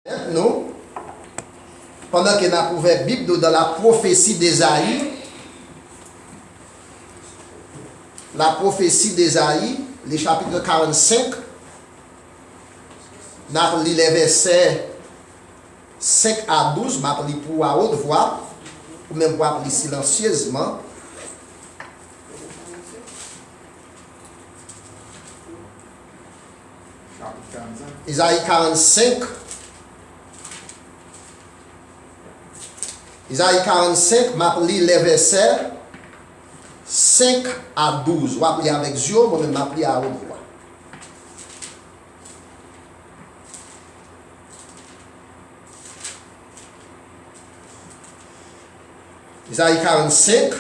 Nous, pendant qu'on a ouvert la Bible dans la prophétie d'Ésaïe, le chapitre 45, nous avons lu les versets 5 à 12, je vais lire pour à haute voix, ou même pour lire silencieusement. Ésaïe 45. Isaïe 45, je lis les versets 5 à 12. Je vais lire avec Dieu, moi-même je vais à haute voix. Isaïe 45,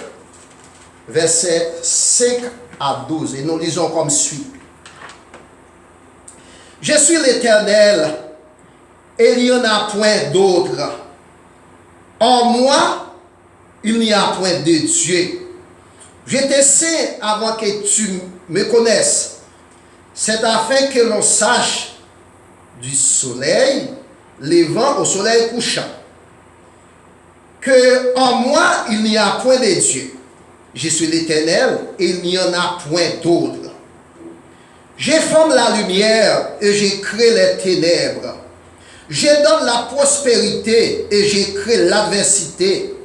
versets 5 à 12. Et nous lisons comme suit. Je suis l'Éternel, et il n'y en a point d'autre. En moi, il n'y a point de Dieu. J'étais saint avant que tu me connaisses. C'est afin que l'on sache du soleil levant au soleil couchant que en moi, il n'y a point de Dieu. Je suis l'Éternel et il n'y en a point d'autre. Je forme la lumière et je crée les ténèbres. Je donne la prospérité et je crée l'adversité.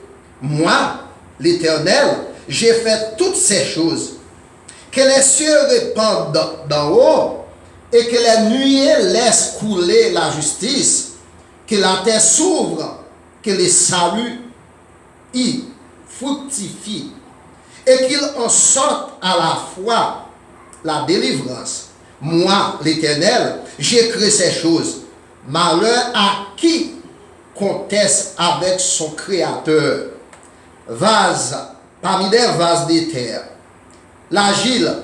Moi, l'Éternel, j'ai fait toutes ces choses. Que les cieux répandent d'en haut et que les nuées laissent couler la justice. Que la terre s'ouvre, que les saluts y fructifient et qu'il en sorte à la fois la délivrance. Moi, l'Éternel, j'ai créé ces choses. Malheur à qui conteste avec son créateur. Vase, parmi des vases de terre. L'agile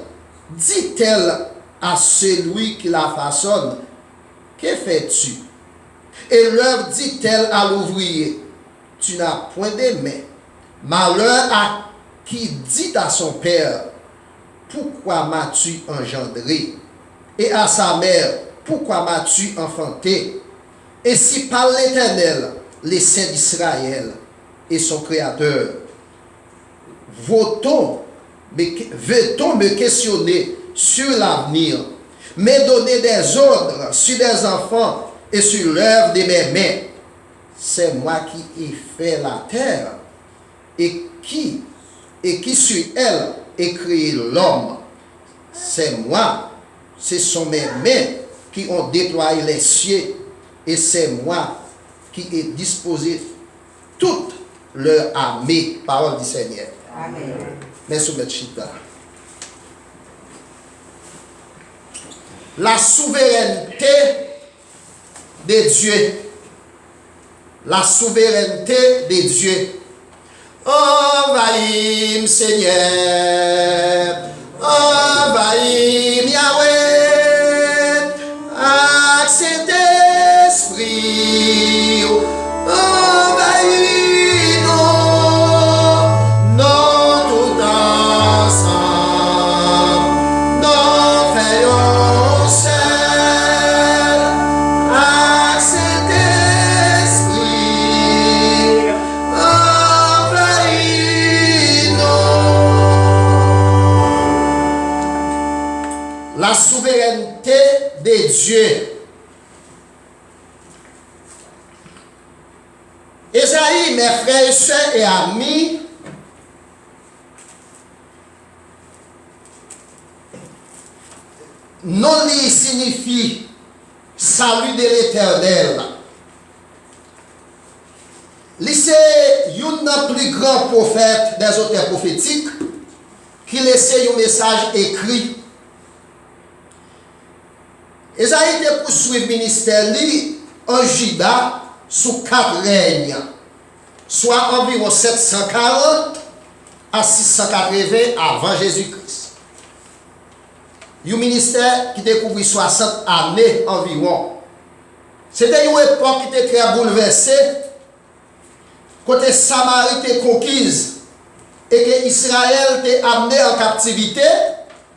dit-elle à celui qui la façonne, que fais-tu? Et l'œuvre dit-elle à l'ouvrier, tu n'as point de main. Malheur à qui dit à son père, pourquoi m'as-tu engendré? Et à sa mère, pourquoi m'as-tu enfanté? Ainsi parle l'Éternel, les saints d'Israël et son Créateur. Veut-on me questionner sur l'avenir, me donner des ordres sur des enfants et sur l'œuvre de mes mains? C'est moi qui ai fait la terre et qui sur elle ai créé l'homme. C'est moi, ce sont mes mains qui ont déployé les cieux, et c'est moi qui ai disposé toute leur armée. Parole du Seigneur. Amen. Merci, M. Chita. La souveraineté de Dieu. La souveraineté de Dieu. Envahis, Seigneur. Envahis, Yahweh. Saint-Esprit, envahis-nous, nous tout ensemble, nous faisons seul. Saint-Esprit, envahis-nous. La souveraineté de Dieu. Esaïe, mes frères, soeurs et amis, non li signifie salut de l'Éternel. C'est un plus grand prophète des auteurs prophétiques qui laissait un message écrit. Esaïe était poursuivi le ministère en Juda sous 4 règnes, soit environ 740 à 680 avant Jésus-Christ. Un ministère qui découvrit 60 années environ. C'était une époque qui était très bouleversée, côté Samarie était conquise et que Israël était amené en captivité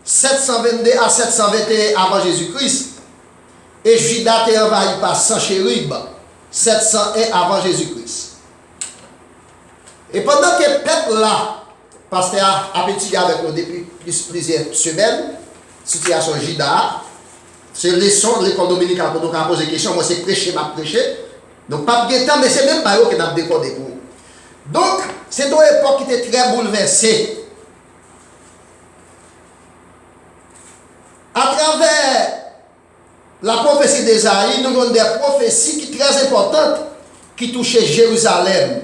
722 à 721 avant Jésus-Christ. Et Juda était envahi par Sanchérib. 701 avant Jésus-Christ. Et pendant que le peuple là, pasteur a étudié avec nous depuis plusieurs semaines, situation Jida, c'est leçon de l'école dominicale pour nous poser des questions. Moi, c'est prêcher, m'a prêché. Donc, pas de temps, mais c'est même pas eux qui ont décodé pour vous. Donc, c'est une époque qui était très bouleversée. À travers la prophétie d'Ésaïe, nous avons des prophéties qui sont très importantes qui touchaient Jérusalem.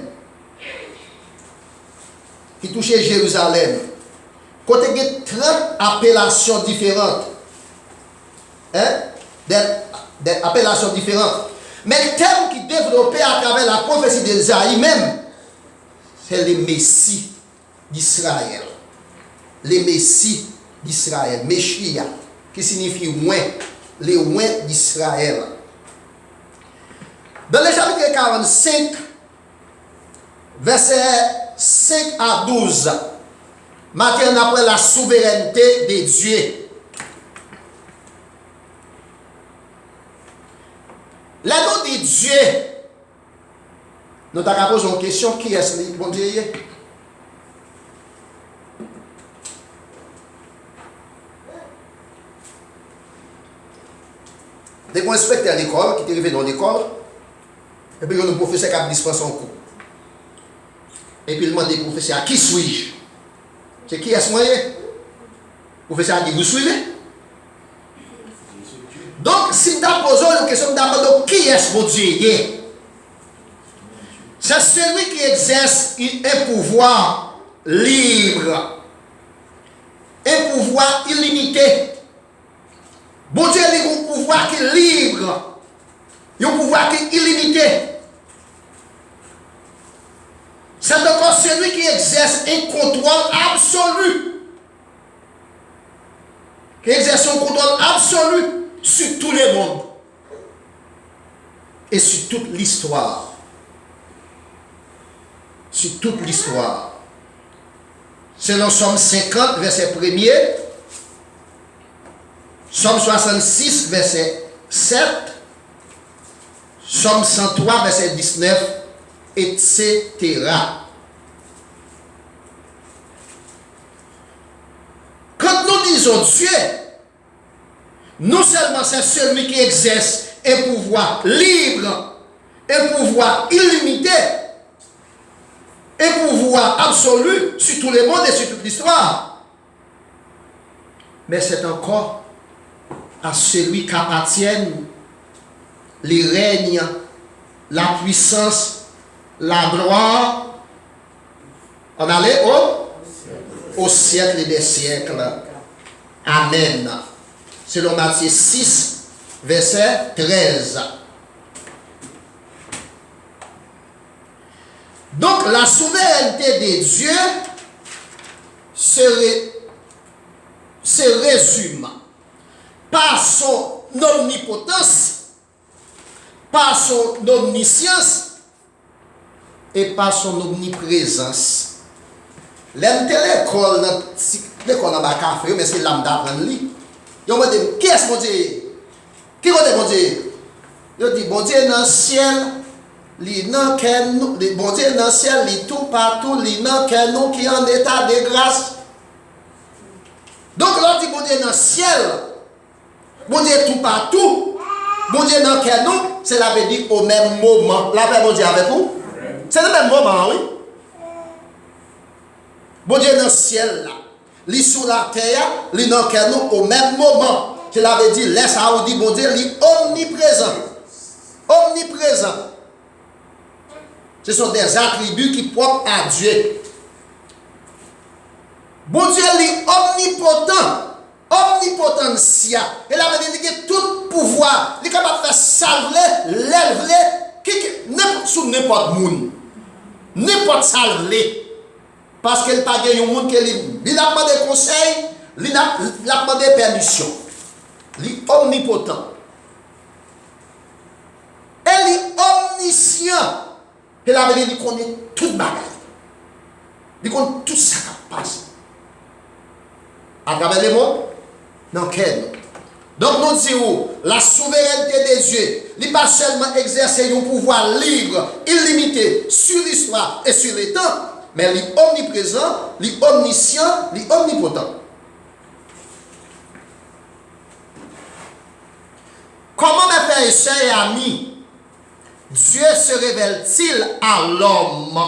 Qui touchaient Jérusalem. Côté il y a 30 appellations différentes. Hein? Des appellations différentes. Mais le thème qui est développé à travers la prophétie d'Ésaïe même, c'est le Messie d'Israël. Le Messie d'Israël. Messia, qui signifie oint. Les oints d'Israël. Dans le chapitre 45, verset 5 à 12, maintenant après la souveraineté de Dieu. Le nom de Dieu, nous avons posé une question, qui est-ce que bon Dieu? Des bons inspecteurs à l'école, qui est arrivé dans l'école, et puis il y a un professeur qui a dispensé son cours. Et puis il demande au professeur, qui suis-je? C'est qui est-ce que moi? Le professeur a dit, vous suivez? Donc, si tu as posé une question, d'abord, qui est-ce que Dieu? C'est celui qui exerce un pouvoir libre, un pouvoir illimité. Bon Dieu a un pouvoir qui est libre, un pouvoir qui est illimité. C'est encore celui qui exerce un contrôle absolu. Qui exerce un contrôle absolu sur tout le monde. Et sur toute l'histoire. Sur toute l'histoire. Selon Somme 50, verset 1er. Somme 66, verset 7. Somme 103, verset 19. Etc. Quand nous disons Dieu, non seulement c'est celui qui exerce un pouvoir libre, un pouvoir illimité, un pouvoir absolu sur tout le monde et sur toute l'histoire, mais c'est encore à celui qui appartiennent les règnes, la puissance, la gloire, on allait au siècle des siècles. Amen. Selon Matthieu 6, verset 13. Donc la souveraineté de Dieu se résume par son omnipotence, par son omniscience, et par son omniprésence. L'aime l'école dans le café, mais c'est l'âme d'apprendre. Ils me dit, qui est-ce mon Dieu? Qui est mon Dieu? Ils dit, bon Dieu dans le ciel, bon Dieu dans le ciel, il tout partout, il dans quel nous qui est en état de grâce. Donc, l'on dit, bon Dieu dans le ciel, bon Dieu tout partout, bon Dieu dans quel nous, c'est la veut dire au même moment. La paix, bon Dieu avec vous? C'est le même moment, oui. Bon Dieu dans le ciel, là. Li sous la terre, li dans nous au même moment. Cela veut dire, laisse à vous dire, bon Dieu, li omniprésent. Omniprésent. Ce sont des attributs qui propres à Dieu. Bon Dieu, li omnipotent. Omnipotentia. Et là, veut dire que tout pouvoir, il est capable de faire salver, l'élever, sous n'importe monde. N'importe salver. Parce qu'il n'y a pas de monde qui a demandé conseil, il a demandé permission. Il est omnipotent. Il est omniscient. Et là, il connaît toute bagarre. Il connaît tout ça qui passe. À travers les mots, dans quel? Donc nous disons, la souveraineté de Dieu, il pas seulement exercer un pouvoir libre, illimité sur l'histoire et sur les temps, mais il est omniprésent, il est omniscient, il est omnipotent. Comment, mes frères et sœurs et amis, Dieu se révèle-t-il à l'homme?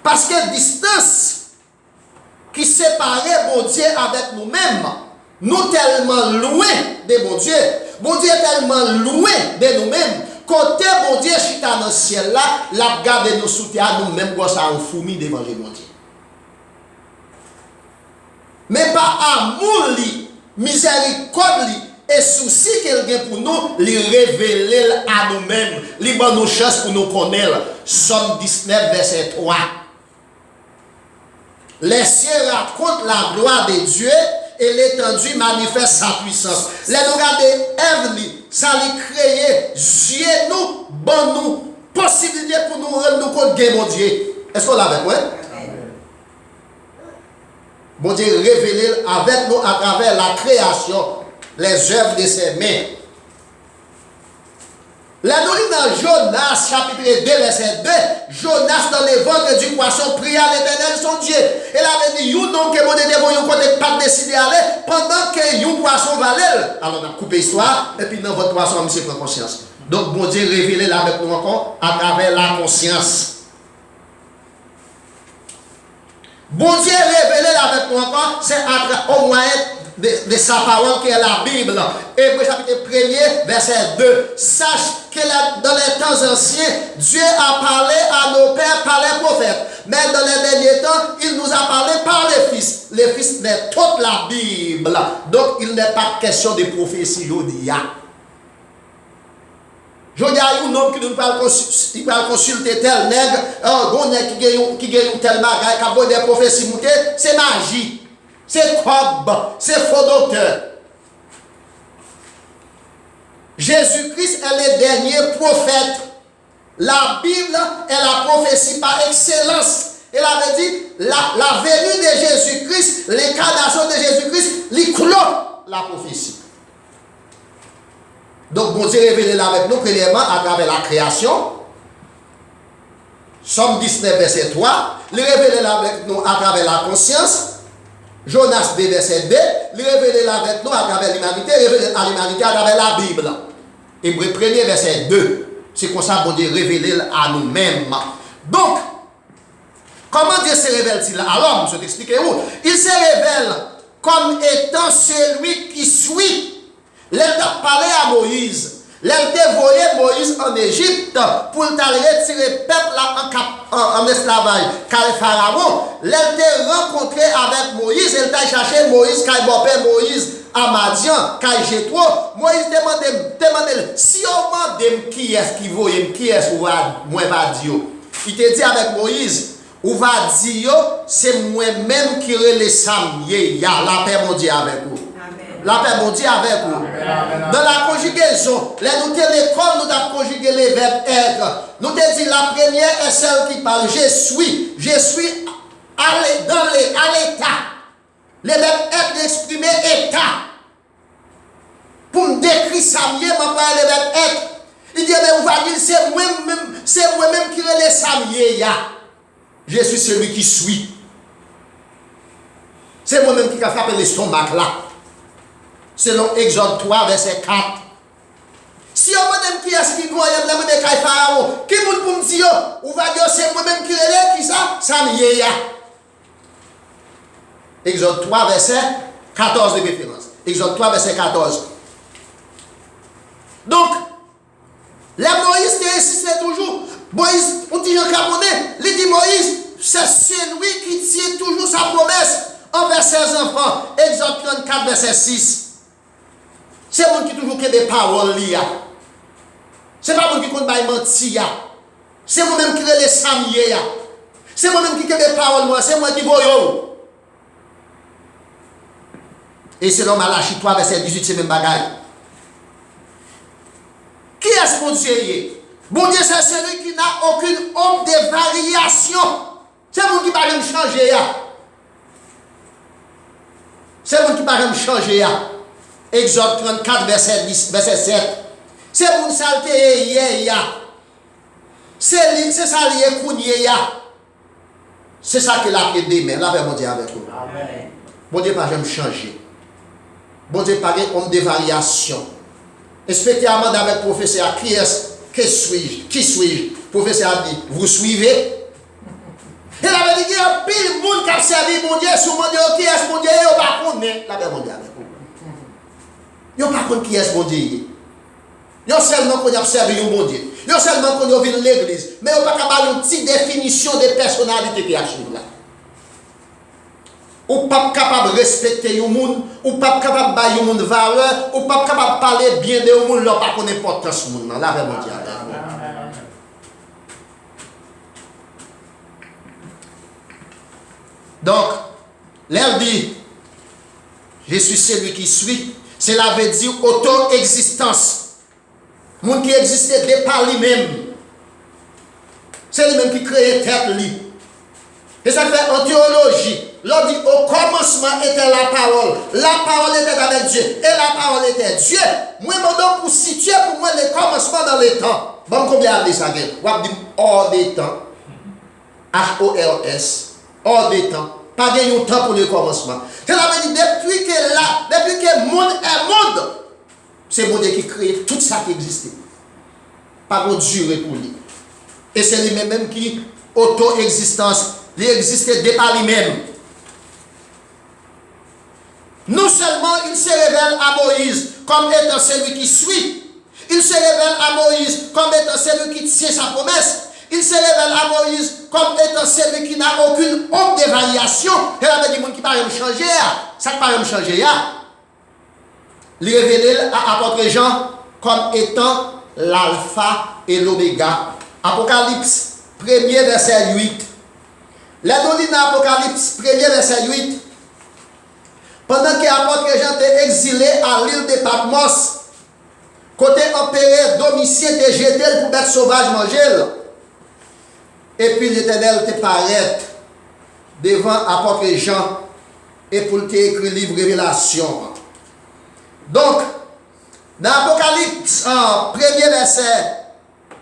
Parce que distance qui séparait bon Dieu avec nous-mêmes, nous tellement loin de bon Dieu tellement loin de nous-mêmes, côté bon Dieu chita dans le ciel là, la garde nous sous terre nous-mêmes comme ça on fourmi devant bon Dieu. Mais par amour li, miséricorde li et souci qu'il a pour nous, li révéler à nous-mêmes, li bon nos chances pour nous connaître. Somme 19 verset 3. Les cieux racontent la gloire de Dieu et l'étendue manifeste sa puissance. Les nous regardons Ève, ça lui créé, Dieu nous, bon nous, possibilité pour nous rendre nous compte de mon Dieu. Est-ce qu'on l'a avec moi? Bon Dieu révélé avec nous à travers la création, les œuvres de ses mains. Là, nous lisons dans Jonas, chapitre 2, verset 2. Jonas, dans le ventre du poisson, pria l'Éternel son Dieu. Et là, il dit, you non que mon Dieu, vous n'avez pas décidé d'aller, pendant que you poisson valait. Alors, on a coupé l'histoire, et puis dans votre poisson, monsieur prend conscience. Donc, bon Dieu révélé là avec nous encore, à travers la conscience. Bon Dieu révélé là avec nous encore, c'est au moyen de sa parole qui est la Bible. Hébreux chapitre 1er, verset 2. Sache que dans les temps anciens, Dieu a parlé à nos pères par les prophètes. Mais dans les derniers temps, il nous a parlé par les fils. Les fils de toute la Bible. Donc, il n'est pas question de prophétie, je dis. Je dis à un homme qui nous parle consulter tel nègre, un nègre qui gagne tel bagage, qui a des prophéties, c'est magie. C'est cob, c'est faux docteur. Jésus-Christ est le dernier prophète. La Bible est la prophétie par excellence. Elle avait dit, la venue de Jésus-Christ, l'incarnation de Jésus-Christ, lui clôt la prophétie. Donc, bon Dieu révélé là avec nous, premièrement, à travers la création. Somme 19, verset 3. Il révélé là avec nous à travers la conscience. Jonas 2, verset 2, il révélé là avec nous à travers l'humanité, révélé à l'humanité à travers la Bible. Hébreux 1er, verset 2. C'est comme ça bon Dieu révélé à nous-mêmes. Donc, comment Dieu se révèle-t-il à l'homme? Je t'explique où. Il se révèle comme étant celui qui suit. Il a parlé à Moïse. Il a envoyé Moïse en Égypte pour retirer le peuple en esclavage. Car le pharaon, il a rencontré avec Moïse, il a cherché Moïse, car il a Moïse à Madian, car Jétro. Moïse demandait, si on m'a demande qui est-ce qui voit, qui est-ce qui va dire. Il te dit avec Moïse, ou va dire, c'est moi-même qui relève Samuel, il y a la paix mon Dieu avec vous. La paix bon Dieu avec vous. Dans la conjugaison, nous avons l'école, nous avons conjugué les verbes être. Nous avons dit la première est celle qui parle je suis à l'état. Les verbes être exprimé état. Pour me décrire Samuel, je vais le verbe être. Il dit, mais on va dire, c'est moi-même qui relève Samuel. Je suis celui qui suis. C'est moi-même qui a frappé l'estomac là. Selon Exode 3, verset 4. Si on me dit qui est-ce qui doit y avoir des Pharaon, qui vous pour me dire, ou va dire c'est moi-même qui relève, qui ça? Samuel. Exode 3, verset 14 de référence. Exode 3, verset 14. Donc, la Moïse qui insiste toujours, Moïse, on dit en Camerounais, il dit Moïse, c'est celui qui tient toujours sa promesse envers ses enfants. Exode 34, verset 6. C'est moi qui toujours des paroles liées. C'est pas moi qui compte pas mentir. C'est moi-même qui les Samuel. C'est moi-même qui des paroles moi, c'est moi qui voyons. Et selon Malachie 3, verset 18, c'est même bagaille. Qui est-ce mon Dieu? Bon Dieu, c'est celui qui n'a aucune ombre de variation. C'est moi qui ne peut pas changer. C'est moi qui ne peut pas changer. Exode 34, verset 7. C'est mon saleté hier. C'est ça lié kounye ya. C'est ça que la paix demain. La paix mon Dieu avec vous. Amen. Bon Dieu pas jamais changer. Bon Dieu pas homme de variation. Inspecteur Amand avec professeur qui est qui suis-je? Qui suis-je? Professeur a dit vous suivez. Et la paix dit il y a pile monde qui a servi mon Dieu sur mon Dieu qui est mon Dieu yo pas connaît. La paix mon Dieu avec vous. Yo pas connaît qui est mon Dieu. Yo seulement qu'on a servi un bon Dieu. Yo seulement qu'on a vu l'église. Mais on pas capable une petite définition de personnalité qui arrive là. Ou pas capable de respecter un monde, ou pas capable de bailler un monde valeur, ou pas capable de parler bien de un monde, là pas connaît importance monde là. Là vraiment Dieu. Donc, l'elle dit, je suis celui qui suis. Cela veut dire auto-existence. Monde qui existait dès par lui-même. C'est lui-même qui crée tête lui. Et ça fait en théologie. L'on dit au commencement était la parole. La parole était avec Dieu. Et la parole était Dieu. Moi, je pour situer pour moi le commencement dans le temps. Bon, combien de ça? On va dire hors des temps. H-O-R-S. Hors des temps. Pas de temps pour le commencement. Cela veut dire depuis que le monde est monde. C'est mon Dieu qui crée tout ça qui existait. Pas de durée pour lui. Et c'est lui-même qui auto-existence. Il existait dès par lui-même. Non seulement il se révèle à Moïse comme étant celui qui suit. Il se révèle à Moïse comme étant celui qui tient sa promesse. Il se révèle à Moïse comme étant celui qui n'a aucune honte de variation. Et là, il y a des gens qui ne peuvent pas changer. Ça ne peut pas changer. Il révèle à apôtre Jean comme étant l'alpha et l'oméga. Apocalypse 1er verset 8. La donne Apocalypse 1er verset 8. Pendant que l'apôtre Jean était exilé à l'île de Patmos, côté empereur Domitien était jeté pour bête sauvage manger. Et puis l'Éternel te paraît devant l'apôtre Jean et pour te écrire livre Révélation. Donc, dans l'Apocalypse, 1er verset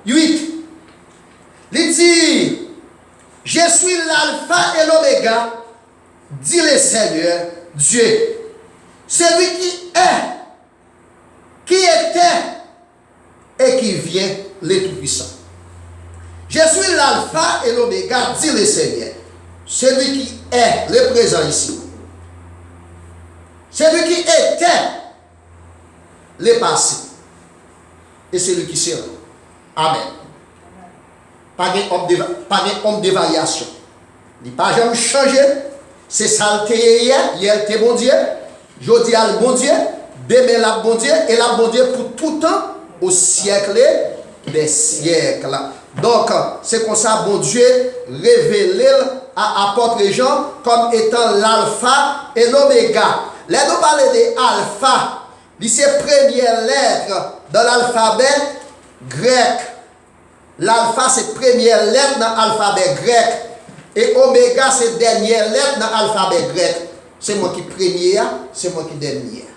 8, il dit, je suis l'alpha et l'oméga, dit le Seigneur, Dieu, celui qui est, qui était et qui vient, le Tout-Puissant. Je suis l'alpha et l'oméga, dit le Seigneur, celui qui est, le présent ici, celui qui était, le passé, et celui qui sera. Amen. Pas de homme de variation. Il n'a pas jamais changé. C'est saleté hier était bon Dieu. Jodi a le bon Dieu. Demain la bon Dieu. Et la bon Dieu pour tout temps, au siècle des siècles. Donc, c'est comme ça, bon Dieu révélé à apôtre Jean comme étant l'alpha et l'oméga. Là, nous parlons de alpha. C'est première lettre dans l'alphabet grec. L'alpha, c'est première lettre dans l'alphabet grec. Et oméga, c'est dernière lettre dans l'alphabet grec. C'est moi qui premier, c'est moi qui dernier.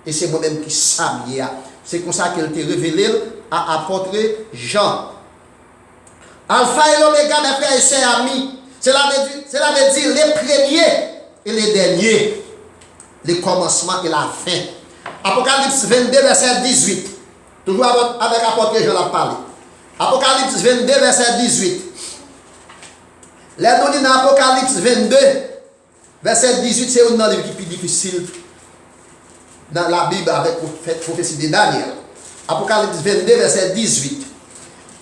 Et c'est moi-même qui sabia. C'est comme ça qu'il était révélé à apôtre Jean. Alpha et l'oméga, mes frères et sœurs amis, cela veut dire les premiers et les derniers. Le commencement et la fin. Apocalypse 22, verset 18. Toujours avec apôtre Jean l'a parlé. Apocalypse 22, verset 18. Les données dans Apocalypse 22, verset 18, c'est un livre qui est plus difficile dans la Bible avec la prophétie de Daniel. Apocalypse 22, verset 18.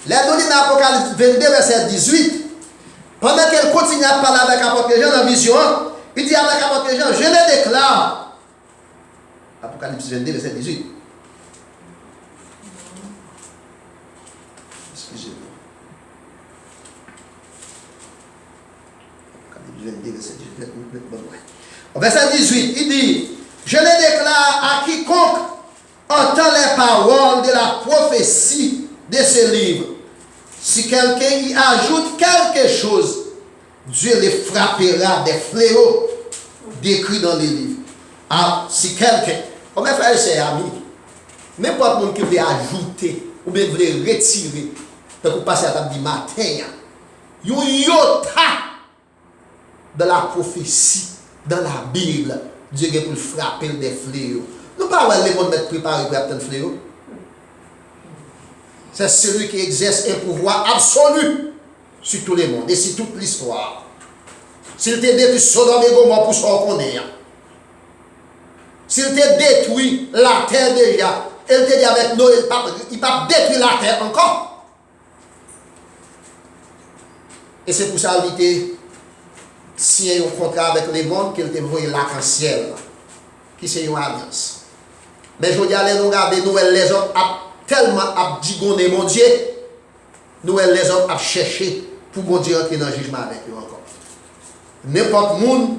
Les données dans Apocalypse 22, verset 18. Pendant qu'elle continue à parler avec apôtre Jean dans la vision, il dit avec apôtre Jean, je le déclare. Apocalypse 22, verset 18. Excusez-moi. Apocalypse 22, verset 18. Verset 18, il dit, je le déclare à quiconque entend les paroles de la prophétie de ce livre. Si quelqu'un y ajoute quelque chose, Dieu les frappera des fléaux décrits dans les livres. Ah, si quelqu'un, comme frère et sœur amis, N'importe monde qui veut ajouter ou bien veut retirer, donc vous passez à table du matin, yon yota dans la prophétie, dans la Bible, Dieu est pour frapper des fléaux. Nous ne parlons pas de les monde mettre préparé pour atteindre fléaux. C'est celui qui exerce un pouvoir absolu sur tout le monde et sur toute l'histoire. S'il te détruit Sodome et Gomorrhe pour ce qu'on est. S'il te détruit la terre déjà, il te dit avec nous, il va détruire la terre encore. Et c'est pour ça qu'il était signé un contrat avec les mondes qu'il te envoyé l'arc-en-ciel, qui c'est une alliance. Mais je dis à nous regarder, nous les hommes tellement abdigonné mon Dieu, nous les hommes à chercher pour mon Dieu entrer dans le jugement avec eux encore. N'importe monde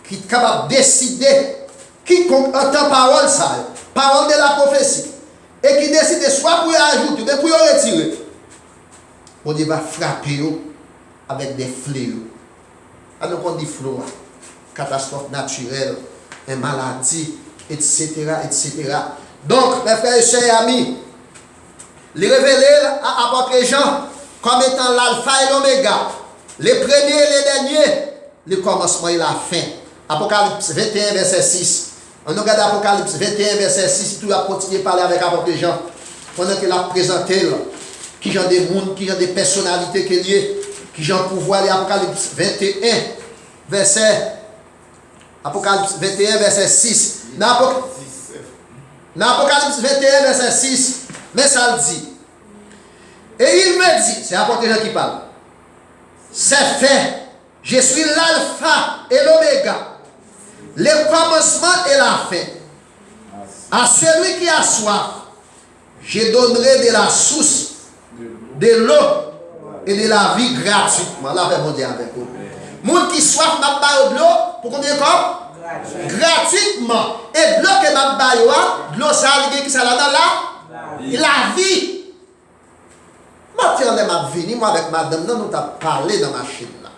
qui est capable de décider, qui entend parole ça, parole de la prophétie, et qui décide soit pour y ajouter, mais pour y retirer, mon Dieu va frapper eux avec des fléaux. Alors qu'on dit fléau, catastrophe naturelle, une maladie, etc., etc. Donc, mes frères et sœurs amis, les révéler à apôtre Jean comme étant l'alpha et l'oméga, les premiers et les derniers, le commencement et la fin. Apocalypse 21, verset 6. On regarde Apocalypse 21, verset 6, tout a continué à parler avec apôtre Jean, pendant qu'il a présenté qui ont des mondes, qui ont des personnalités qui liées, qui ont pouvoir, Apocalypse 21, verset Apocalypse 21, verset 6. Dans Apocalypse 21, verset 6, mais ça le dit. Et il me dit, c'est apôtre Jean qui parle, c'est fait, je suis l'alpha et l'oméga, le commencement et la fin. À celui qui a soif, je donnerai de la source, de l'eau et de la vie gratuitement. Là, on dire avec vous. Monde qui soif, m'a pas de l'eau, pour combien de temps? Gratuitement. Et de l'eau que m'a pas de l'eau, ça a qui ça là dans la vie. Maintenant, m'a venu, moi avec madame, nous avons parlé dans ma machine là.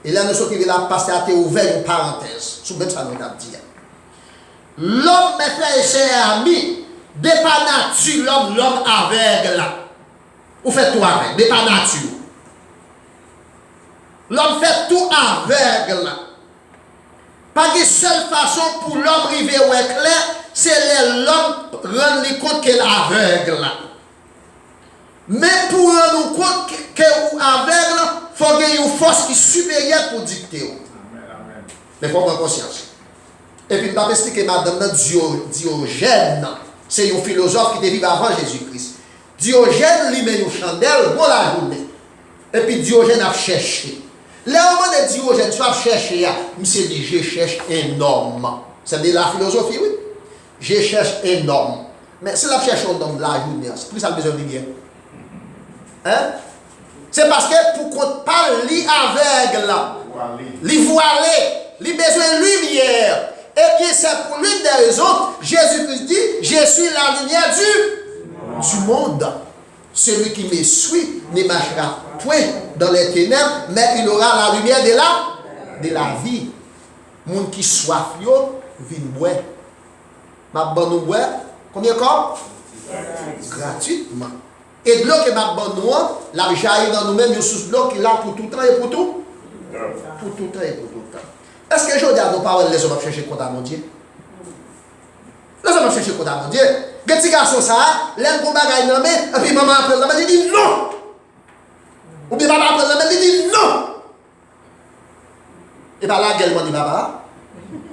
Et là, nous sommes qui là, pasteur a ouvert une parenthèse. Sous même ça, nous avons dit. L'homme, mes frères et sœurs amis, de par nature, l'homme aveugle là. Ou fait tout avec, de par nature. L'homme fait tout aveugle là. Pas de seule façon pour l'homme arriver au clair, c'est l'homme rendre compte qu'il est aveugle là. Mais pour rendre compte que vous aveugle, il faut qu'il y ait une force qui est supérieure pour dicter. Mais il faut avoir conscience. Et puis, je vais expliquer madame Diogène, c'est un philosophe qui était vivant avant Jésus-Christ. Diogène lui met une chandelle pour la journée. Et puis Diogène a cherché. Là, au moment de Diogène, tu vas chercher, monsieur dit, je cherche un homme. C'est de la philosophie, oui. Je cherche un homme. Mais si la cherche un homme de la journée, c'est plus ça le besoin de dire. Hein? C'est parce que pour qu'on parle, li aveugle là, li voilé, li besoin de lumière. Et bien c'est pour l'une des raisons, Jésus-Christ dit, je suis la lumière du monde. Celui qui me suit ne marchera point dans les ténèbres, mais il aura la lumière de la vie. Moun qui soif yo, vin boire. Ma bonne boire, combien de corps? Gratuitement. Et de l'eau que ma bonne noix, la jaillit dans nous-mêmes, une source d'eau qui est là pour tout le temps et pour tout? Pour tout le temps et pour tout le temps. Est-ce que je dis à nos parents, les hommes vont chercher compte à mon Dieu? Les hommes vont chercher compte à mon Dieu. Les petits garçons, ça, l'aime pour bagaille dans la main, et puis maman après la main, il dit non. Ou bien papa après la main, il dit non. Et bien là, elle m'a dit papa.